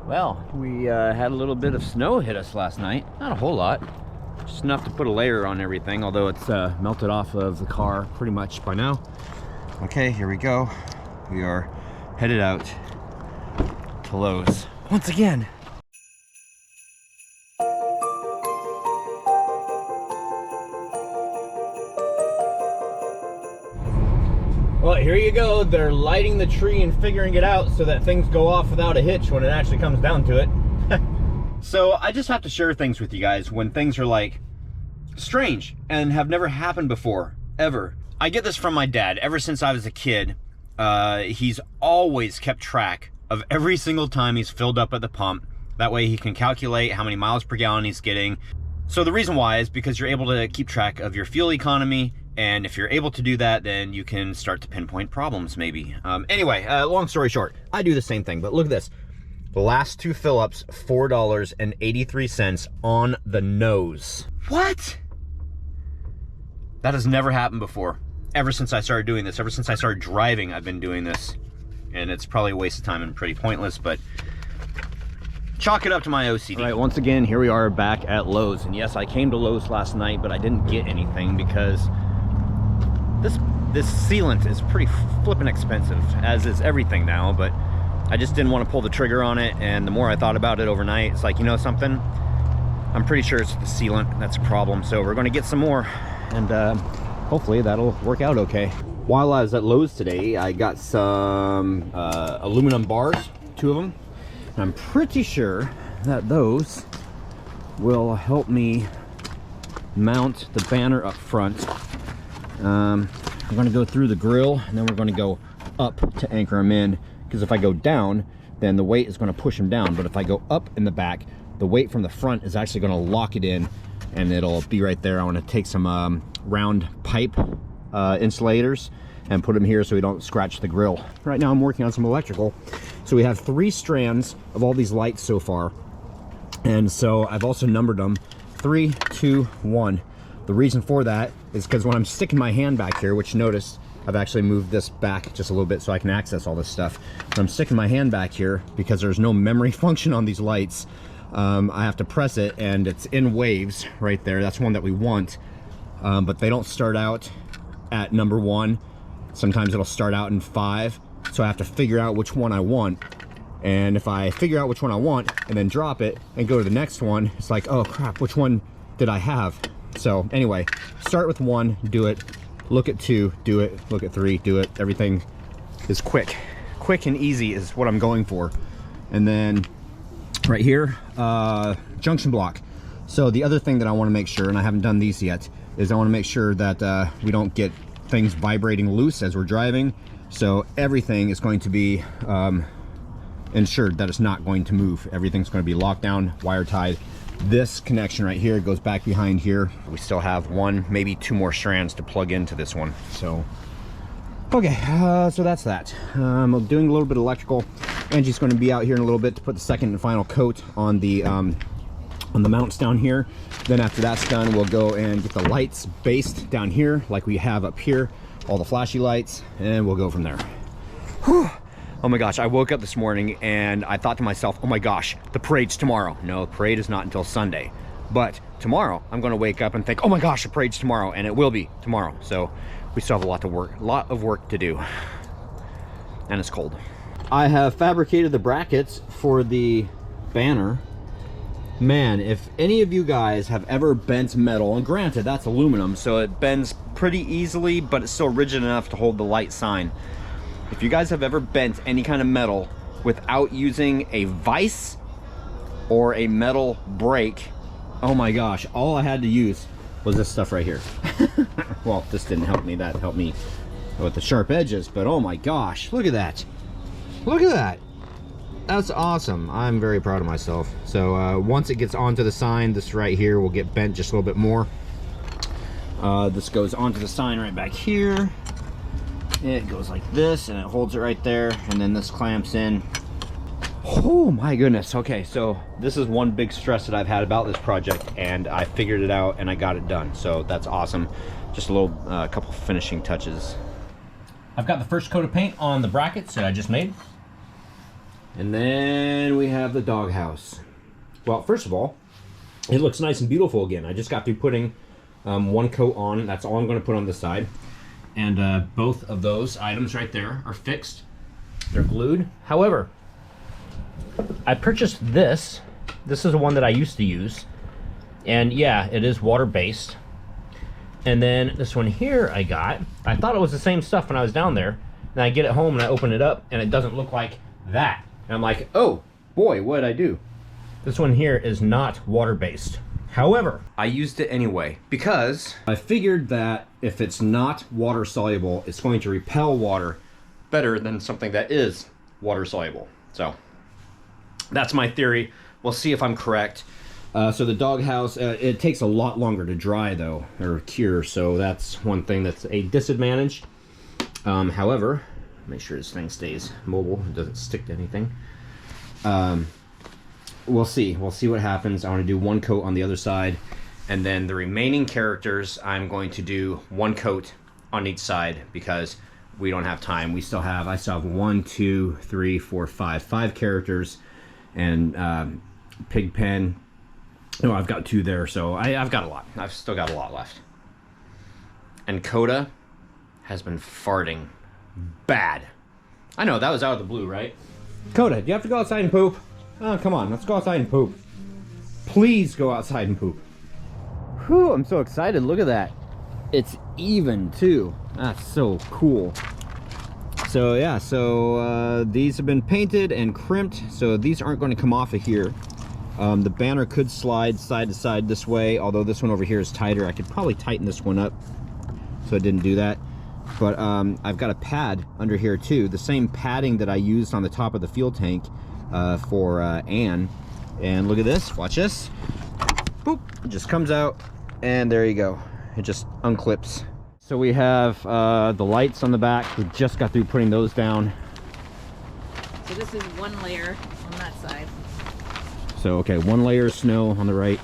Well, we had a little bit of snow hit us last night. Not a whole lot, just enough to put a layer on everything, although it's melted off of the car pretty much by now. Okay, here we go. We are headed out to Lowe's once again. Well, here you go. They're lighting the tree and figuring it out so that things go off without a hitch when it actually comes down to it. So I just have to share things with you guys when things are like strange and have never happened before, ever. I get this from my dad. Ever since I was a kid, he's always kept track of every single time he's filled up at the pump. That way he can calculate how many miles per gallon he's getting. So the reason why is because you're able to keep track of your fuel economy, and if you're able to do that, then you can start to pinpoint problems maybe. Anyway, long story short, I do the same thing, but look at this. The last two fill-ups, $4.83 on the nose. What? That has never happened before. Ever since I started doing this, ever since I started driving, I've been doing this. And it's probably a waste of time and pretty pointless, but chalk it up to my OCD. All right, once again, here we are back at Lowe's. And yes, I came to Lowe's last night, but I didn't get anything because this sealant is pretty flippin' expensive, as is everything now, but I just didn't want to pull the trigger on it. And the more I thought about it overnight, it's like, you know something? I'm pretty sure it's the sealant that's a problem. So we're going to get some more, and hopefully that'll work out okay. While I was at Lowe's today, I got some aluminum bars, 2 of them. And I'm pretty sure that those will help me mount the banner up front. I'm going to go through the grill, and then we're going to go up to anchor them in, because if I go down, then the weight is going to push them down. But if I go up in the back, the weight from the front is actually going to lock it in, and it'll be right there. I want to take some round pipe insulators and put them here so we don't scratch the grill. Right now I'm working on some electrical. So we have 3 strands of all these lights so far, and so I've also numbered them 3, 2, 1. The reason for that is because when I'm sticking my hand back here, which notice I've actually moved this back just a little bit so I can access all this stuff. When I'm sticking my hand back here, because there's no memory function on these lights, I have to press it, and it's in waves right there. That's one that we want, but they don't start out at number 1. Sometimes it'll start out in 5, so I have to figure out which one I want. And if I figure out which one I want and then drop it and go to the next one, it's like, oh crap, which one did I have? So anyway, start with 1, do it. Look at 2, do it. Look at 3, do it. Everything is quick. Quick and easy is what I'm going for. And then right here, junction block. So the other thing that I want to make sure, and I haven't done these yet, is I want to make sure that we don't get things vibrating loose as we're driving. So everything is going to be ensured that it's not going to move. Everything's going to be locked down, wire tied. This connection right here goes back behind here. We still have 1, maybe 2 more strands to plug into this one. So okay, so that's that. I'm doing a little bit of electrical. Angie's going to be out here in a little bit to put the second and final coat on the mounts down here. Then after that's done, we'll go and get the lights based down here like we have up here, all the flashy lights, and we'll go from there. Whew. Oh my gosh, I woke up this morning and I thought to myself, oh my gosh, the parade's tomorrow. No, the parade is not until Sunday. But tomorrow, I'm going to wake up and think, oh my gosh, the parade's tomorrow, and it will be tomorrow. So we still have a lot of work to do. And it's cold. I have fabricated the brackets for the banner. Man, if any of you guys have ever bent metal, and granted that's aluminum, so it bends pretty easily, but it's still rigid enough to hold the light sign. If you guys have ever bent any kind of metal without using a vise or a metal brake, oh my gosh, all I had to use was this stuff right here. Well, this didn't help me, that helped me with the sharp edges, but oh my gosh, look at that. Look at that. That's awesome. I'm very proud of myself. So once it gets onto the sign, this right here will get bent just a little bit more. This goes onto the sign right back here. It goes like this, and it holds it right there, and then this clamps in. Oh my goodness. Okay, so this is one big stress that I've had about this project, and I figured it out and I got it done. So that's awesome. Just a little couple finishing touches. I've got the first coat of paint on the brackets that I just made. And then we have the doghouse. Well, first of all, it looks nice and beautiful again. I just got through putting one coat on. That's all I'm going to put on this side. And both of those items right there are fixed. They're glued. However, I purchased this. This is the one that I used to use. And yeah, it is water-based. And then this one here I got. I thought it was the same stuff when I was down there. And I get it home and I open it up and it doesn't look like that. And I'm like, oh boy, what'd I do? This one here is not water-based. However, I used it anyway because I figured that if it's not water soluble, it's going to repel water better than something that is water soluble. So that's my theory. We'll see if I'm correct. So the doghouse, it takes a lot longer to dry though, or cure. So that's one thing that's a disadvantage. However, make sure this thing stays mobile, it doesn't stick to anything. We'll see what happens. I want to do one coat on the other side, and then the remaining characters I'm going to do one coat on each side because we don't have time. I still have 1, 2, 3, 4, 5 characters, and Pigpen. No, I've got 2 there, so I've got a lot. I've still got a lot left. And Coda has been farting bad. I know, that was out of the blue, right? Coda, do you have to go outside and poop? Oh, come on, let's go outside and poop. Please go outside and poop. Whew, I'm so excited, look at that. It's even too. That's so cool. So yeah, these have been painted and crimped, so these aren't going to come off of here. The banner could slide side to side this way, although this one over here is tighter. I could probably tighten this one up, so I didn't do that. But I've got a pad under here too, the same padding that I used on the top of the fuel tank for Anne. And look at this, watch this. Boop, it just comes out, and there you go. It just unclips. So we have the lights on the back. We just got through putting those down. So this is one layer on that side. So, okay, one layer of snow on the right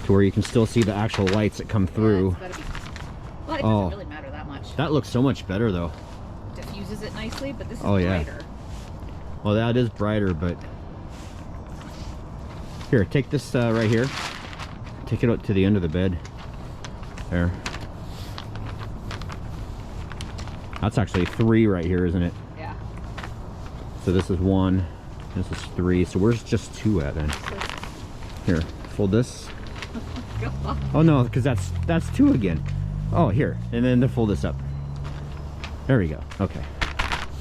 to where you can still see the actual lights that come through. Yeah, well, it doesn't really matter that much. That looks so much better, though. Diffuses it nicely, but this is yeah. brighter. Well, that is brighter, but... Here, take this right here. Take it up to the end of the bed. There. That's actually 3 right here, isn't it? Yeah. So this is 1. This is 3, so where's just 2 at then? Here, fold this. Oh no, because that's 2 again. Oh, here, and then to fold this up. There we go. Okay.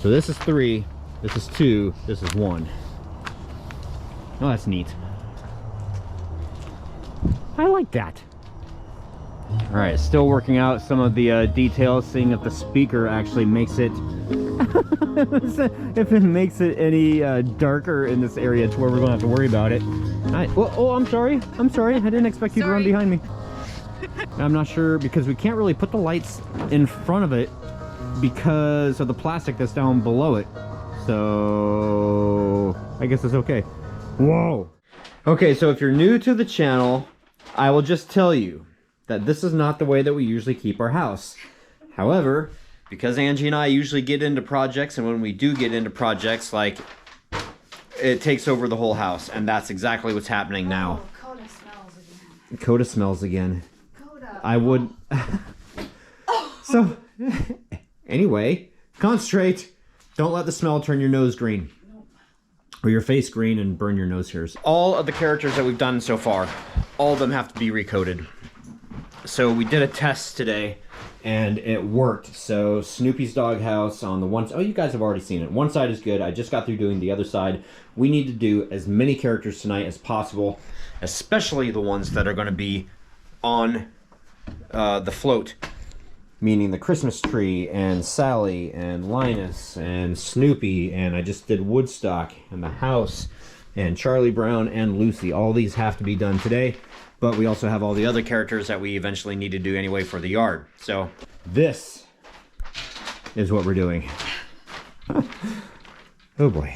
So this is 3, this is 2, this is 1. Oh, that's neat. I like that. All right, still working out some of the details, seeing if the speaker actually makes it if it makes it any darker in this area to where we're gonna have to worry about it. Oh, I'm sorry. I didn't expect you to run behind me. I'm not sure because we can't really put the lights in front of it because of the plastic that's down below it. So I guess it's okay. Whoa. Okay, so if you're new to the channel, I will just tell you that this is not the way that we usually keep our house. However, because Angie and I usually get into projects, and when we do get into projects, like, it takes over the whole house, and that's exactly what's happening now. Oh, Coda smells again. Coda smells again. Coda. I would... So, anyway, concentrate. Don't let the smell turn your nose green. Or your face green and burn your nose hairs. All of the characters that we've done so far, all of them have to be recoated. So we did a test today, and it worked. So Snoopy's doghouse on the one... Oh, you guys have already seen it. One side is good. I just got through doing the other side. We need to do as many characters tonight as possible, especially the ones that are going to be on the float. Meaning the Christmas tree, and Sally, and Linus, and Snoopy, and I just did Woodstock, and the house, and Charlie Brown, and Lucy. All these have to be done today, but we also have all the other characters that we eventually need to do anyway for the yard. So this is what we're doing. Oh boy.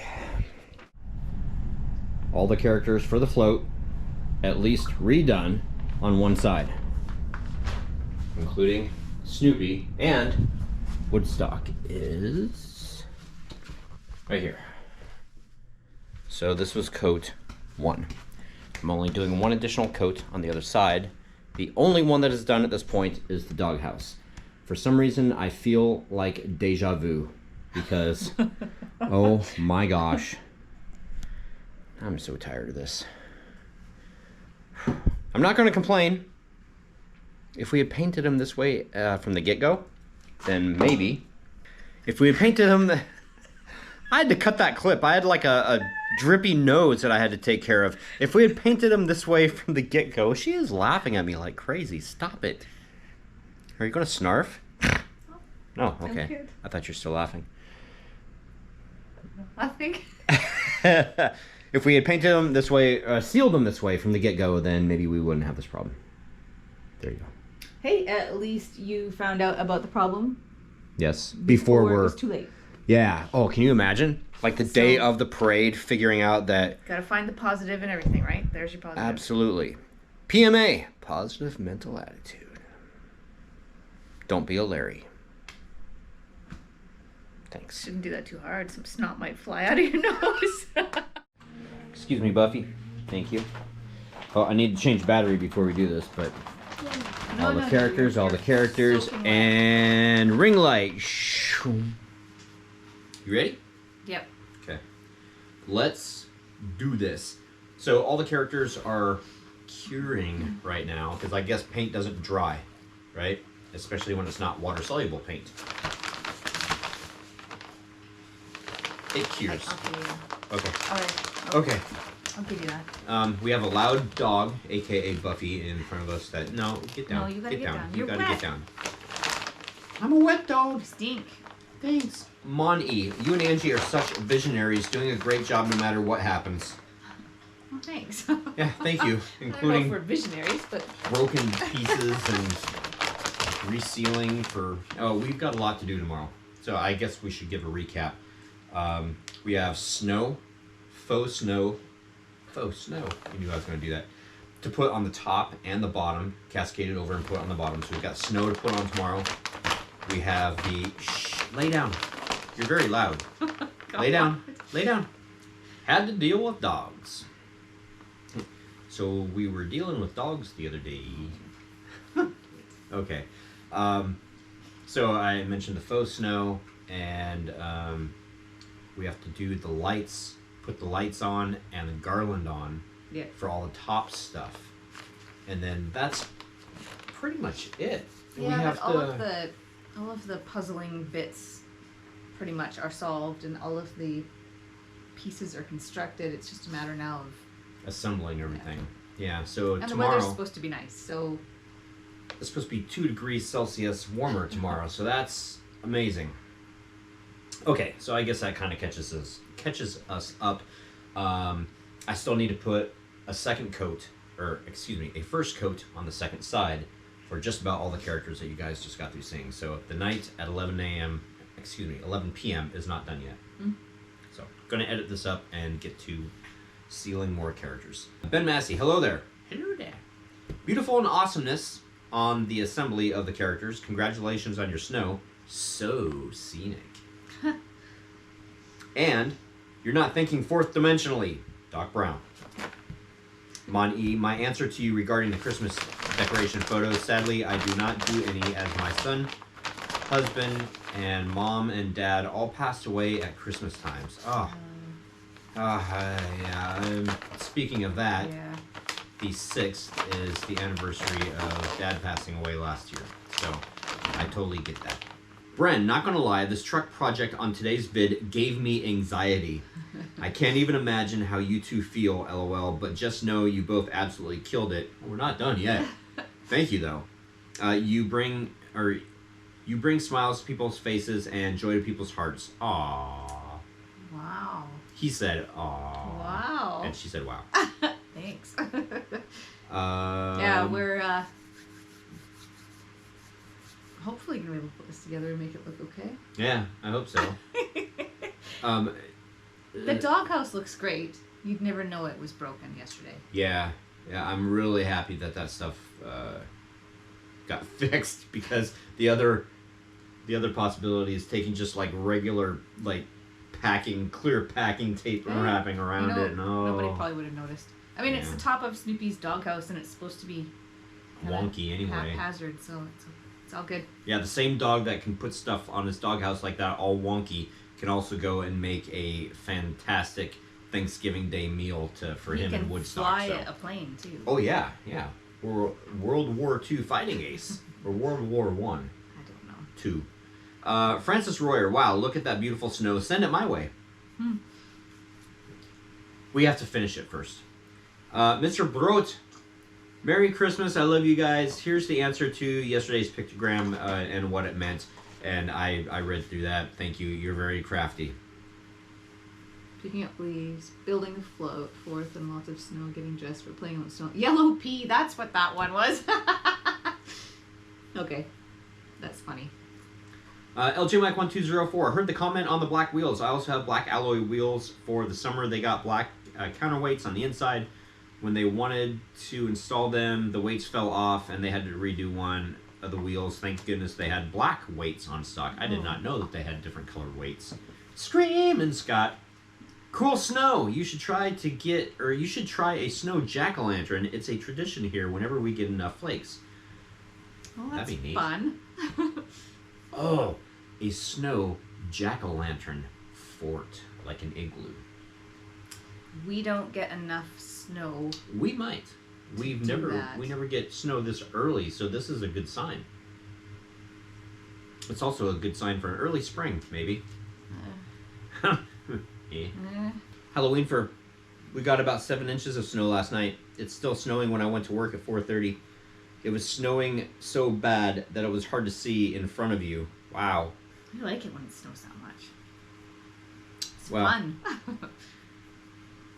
All the characters for the float, at least redone on one side, including Snoopy, and Woodstock is right here. So this was coat 1. I'm only doing 1 additional coat on the other side. The only one that is done at this point is the doghouse. For some reason, I feel like deja vu because, oh my gosh, I'm so tired of this. I'm not going to complain. If we had painted him this way from the get-go, then maybe. If we had painted him, I had to cut that clip. I had like a drippy nose that I had to take care of. If we had painted him this way from the get-go, she is laughing at me like crazy. Stop it. Are you going to snarf? No, okay. I thought you were still laughing. Laughing? If we had painted him this way, sealed him this way from the get-go, then maybe we wouldn't have this problem. There you go. Hey, at least you found out about the problem. Yes, before it was too late. Yeah. Oh, can you imagine? Like the day of the parade, figuring out that... Gotta find the positive and everything, right? There's your positive. Absolutely. PMA, positive mental attitude. Don't be a Larry. Thanks. Shouldn't do that too hard. Some snot might fly out of your nose. Excuse me, Buffy. Thank you. Oh, I need to change battery before we do this, but... all the characters, and ring light. You ready? Yep. Okay. Let's do this. So all the characters are curing right now, because I guess paint doesn't dry, right? Especially when it's not water-soluble paint. It cures. Okay. All right. Okay. I'll give you that. We have a loud dog, aka Buffy, in front of us. That no, get down. No, you gotta get down. You You're gotta wet. get down. I'm a wet dog. You stink. Thanks. Mon-E, you and Angie are such visionaries, doing a great job no matter what happens. Well, thanks. Yeah, thank you. I don't know Including if we're visionaries, but broken pieces and resealing for... Oh, we've got a lot to do tomorrow. So I guess we should give a recap. We have snow, faux snow. You knew I was going to do that. To put on the top and the bottom, cascaded over and put on the bottom. So we've got snow to put on tomorrow. We have the... Shh, lay down. You're very loud. Lay down. Lay down. Had to deal with dogs. So we were dealing with dogs the other day. Okay. So I mentioned the faux snow, and we have to do the lights, put the lights on and the garland on for all the top stuff. And then that's pretty much it. yeah, we have all of the puzzling bits pretty much are solved, and all of the pieces are constructed. It's just a matter now of assembling everything. Yeah, so and tomorrow... the weather's supposed to be nice, so... It's supposed to be 2 degrees Celsius warmer tomorrow, so that's amazing. Okay, so I guess that kind of catches us up. I still need to put a second coat, or excuse me, a first coat on the second side for just about all the characters that you guys just got through seeing. So the night at 11 p.m. is not done yet. So gonna edit this up and get to sealing more characters. Ben Massey, hello there. Hello there. Beautiful and awesomeness on the assembly of the characters. Congratulations on your snow. So scenic. And you're not thinking fourth dimensionally. Doc Brown. Mon-E, my answer to you regarding the Christmas decoration photos, sadly, I do not do any as my son, husband, and mom and dad all passed away at Christmas times. Yeah. Speaking of that, the 6th is the anniversary of dad passing away last year. So I totally get that. Bren, not gonna lie, this truck project on today's vid gave me anxiety. I can't even imagine how you two feel, LOL, but just know you both absolutely killed it. We're not done yet. Thank you, though. You bring smiles to people's faces and joy to people's hearts. Aww. Wow. He said, aww. Wow. And she said, wow. Thanks. Yeah, we're hopefully gonna be able to put this together and make it look okay. Yeah, I hope so. The doghouse looks great. You'd never know it was broken yesterday. Yeah, I'm really happy that stuff got fixed, because the other possibility is taking just like regular like clear packing tape wrapping around it. No. Nobody probably would have noticed. I mean, it's Yeah. the top of Snoopy's doghouse, and it's supposed to be Wonky anyway. haphazard, so it's all good. Yeah, the same dog that can put stuff on his doghouse like that, all wonky, can also go and make a fantastic Thanksgiving Day meal for him in Woodstock. He can fly a plane too. Oh yeah. Or World War II fighting ace, or World War One. I don't know. Two. Francis Royer, wow, look at that beautiful snow. Send it my way. We have to finish it first. Mr. Brot, Merry Christmas. I love you guys. Here's the answer to yesterday's pictogram and what it meant. And I read through that. Thank you. You're very crafty. Picking up leaves, building a float, forth, and lots of snow, getting dressed for playing on snow. Yellow pea, that's what that one was. Okay, that's funny. LJ Mike 1204. Heard the comment on the black wheels. I also have black alloy wheels for the summer. They got black counterweights on the inside. When they wanted to install them, the weights fell off and they had to redo one of the wheels. Thank goodness they had black weights on stock. I did not know that they had different colored weights. Screaming Scott. Cool snow. You should try a snow jack-o'-lantern. It's a tradition here whenever we get enough flakes. Well, that's That'd be neat. fun. Oh, a snow jack-o'-lantern fort, like an igloo. We don't get enough snow. We might. We never get snow this early, so this is a good sign. It's also a good sign for an early spring, maybe. Halloween we got about 7 inches of snow last night. It's still snowing when I went to work at 4:30. It was snowing so bad that it was hard to see in front of you. Wow. I like it when it snows that much. It's Well, fun.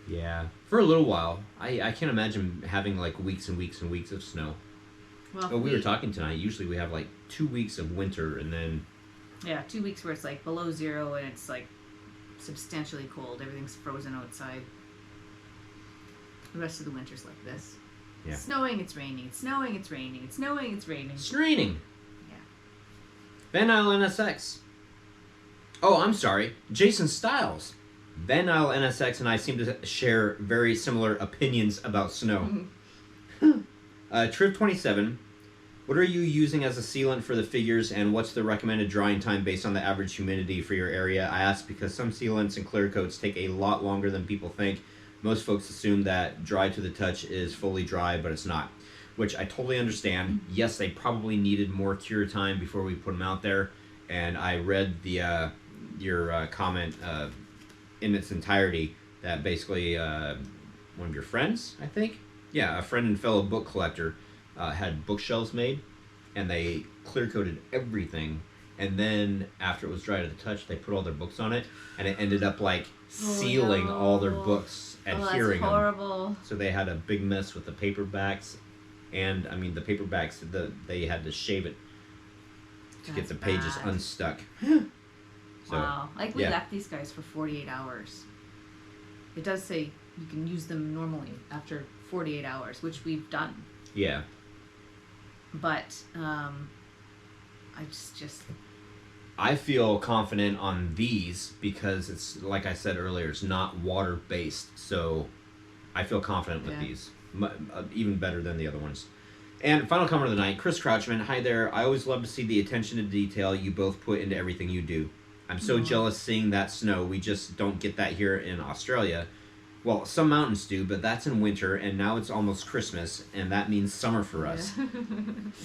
Yeah. For a little while. I can't imagine having like weeks and weeks and weeks of snow. Well, we were talking tonight. Usually we have like 2 weeks of winter and then... Yeah, 2 weeks where it's like below zero and it's like substantially cold. Everything's frozen outside. The rest of the winter's like this. Yeah. It's snowing, it's raining. It's snowing, it's raining. It's snowing, it's raining. It's raining. Yeah. Van Isle NSX. Oh, I'm sorry. Jason Stiles. Van Isle NSX and I seem to share very similar opinions about snow. Triv27. What are you using as a sealant for the figures, and what's the recommended drying time based on the average humidity for your area? I ask because some sealants and clear coats take a lot longer than people think. Most folks assume that dry to the touch is fully dry, but it's not, which I totally understand. Yes, they probably needed more cure time before we put them out there, and I read your comment in its entirety that basically one of your friends, I think? Yeah, a friend and fellow book collector had bookshelves made, and they clear coated everything, and then after it was dry to the touch, they put all their books on it, and it ended up like sealing all their books, adhering that's horrible. them. So they had a big mess with the paperbacks, and I mean the paperbacks, they had to shave it to get the pages bad. Unstuck. So, wow. Like, we yeah. left these guys for 48 hours. It does say you can use them normally after 48 hours, which we've done. Yeah. But, I just... I feel confident on these because it's, like I said earlier, it's not water-based. So I feel confident with these. Even better than the other ones. And final comment of the night, Chris Crouchman. Hi there. I always love to see the attention to detail you both put into everything you do. I'm so jealous seeing that snow. We just don't get that here in Australia. Well, some mountains do, but that's in winter, and now it's almost Christmas, and that means summer for us.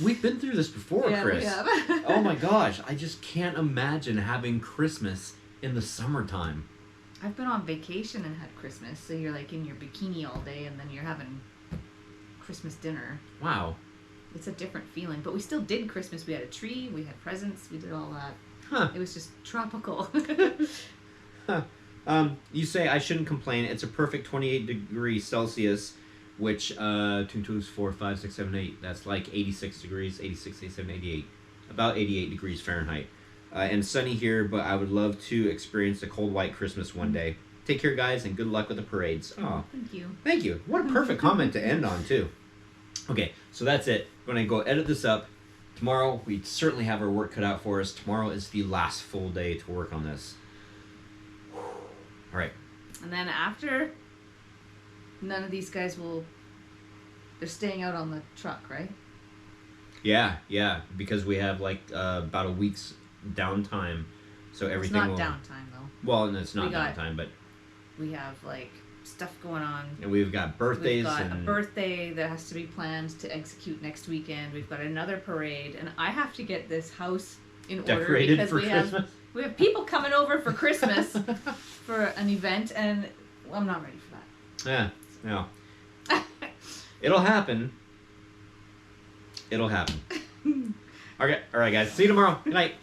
We've been through this before, Yeah, Chris. we have. Oh my gosh, I just can't imagine having Christmas in the summertime. I've been on vacation and had Christmas, so you're like in your bikini all day, and then you're having Christmas dinner. Wow. It's a different feeling, but we still did Christmas. We had a tree, we had presents, we did all that. Huh. It was just tropical. Huh. You say I shouldn't complain. It's a perfect 28 degrees Celsius, which 2, 2, 4, 5, 6, 7, 8. That's like 86 degrees, 86, 87, 88. About 88 degrees Fahrenheit. And sunny here, but I would love to experience a cold white Christmas one day. Take care, guys, and good luck with the parades. Oh, thank you. Thank you. What a perfect comment to end on, too. Okay, so that's it. I'm going to go edit this up. Tomorrow, we certainly have our work cut out for us. Tomorrow is the last full day to work on this. Right. And then after, none of these guys will. They're staying out on the truck, right? Yeah, because we have like about a week's downtime, so everything It's not will. Downtime though. Well, and it's not We got- downtime, but We have like stuff going on. and we've got birthdays We've got and a birthday that has to be planned to execute next weekend. We've got another parade, and I have to get this house in order decorated because for Christmas. we have people coming over for Christmas for an event, and I'm not ready for Yeah. that. It'll happen. It'll happen. Okay. All right, guys. See you tomorrow. Good night.